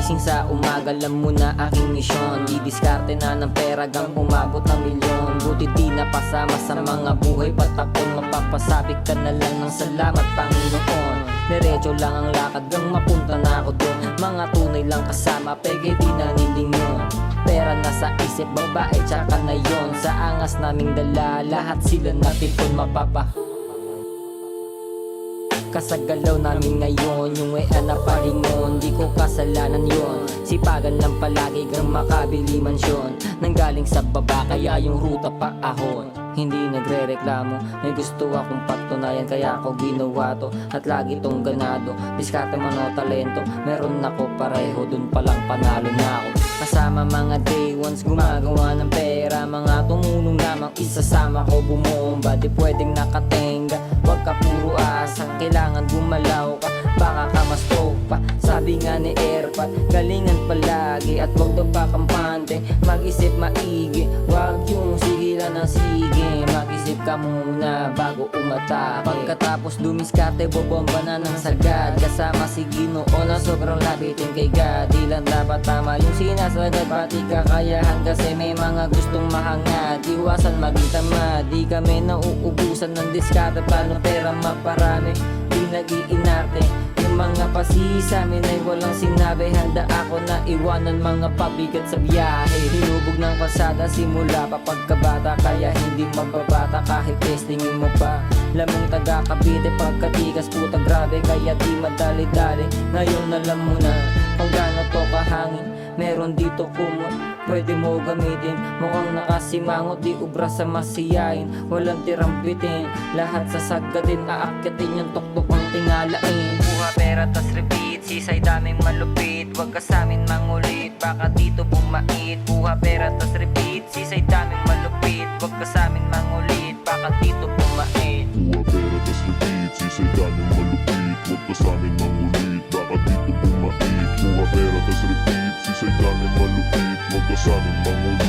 Gising sa umaga, alam mo na aking misyon. Didiskarte na ng pera gang umabot ng milyon. Buti di napasama sa mga buhay patapon. Mapapasabik ka na lang ng salamat Panginoon. Diretso lang ang lakad gang mapunta na ako doon. Mga tunay lang kasama, peke di nanilingon. Pera nasa isip, babae tsaka na yon. Sa angas naming dala, lahat sila natipon. Kasagalaw namin ngayon, yung na palingon. Di ko kasalanan yon, sipagan lang palagi kang makabili mansyon. Nanggaling sa baba, kaya yung ruta pa ahon. Hindi nagre-reklamo, may gusto akong patunayan, kaya ako ginawa to. At lagi tong ganado, diskarte man o talento, meron ako pareho, dun palang panalo na ako. Kasama mga day ones, gumagawa ng pera. Mga tumulong lamang, isasama ko bumomba. Di pwedeng nakatenga, wag ka puro asa. Kailangan gumalaw ka, baka ka ma-stroke pa. Sabi nga ni Airpat, galingan palagi at wag daw pa kampante. Mag-isip maigi, wag yung sigilan ng sige. Mag-isip ka muna bago umatake. Pagkatapos dumiskarte, bobomba na ng sagad. Kasama si Ginoo na sobrang labitin kay God. Di lang dapat tama yung sinasagad, pati kakayahan. Kasi may mga gustong mahangad, iwasan maging tamad. Di kami nauubusan ng diskarte, plano pera maparami. Di nag-iinarte yung mga pasi sa amin ay walang sinabi. Handa ako na iwanan mga pabigat sa biyahe. Hinubog ng kalsada simula pa pagkabata, kaya hindi magbabata kahit testingin mo pa. Lamang taga Cavite pagkatikas, puta grabe, kaya di madali-dali. Ngayon alam mo na kung gaano to kahangin. Meron dito kumot, pwede mo gamitin. Mukhang nakasimangot, di ubra sa masiyain. Walang tirang bitin, lahat sasagadin. Aakyatin yung tuktok ang tingalain. Buha pera tas repeat, sisay daming malupit. Huwag ka samin mangulit, baka dito bumait. Buha pera tas repeat, sisay daming malupit. Huwag ka samin mangulit, baka dito bumait. Buha pera tas repeat, sisay daming malupit. Huwag ka samin mangulit, baka dito bumait. Buha pera tas repeat, sisay daming malupit. Huwag ka samin mangulit,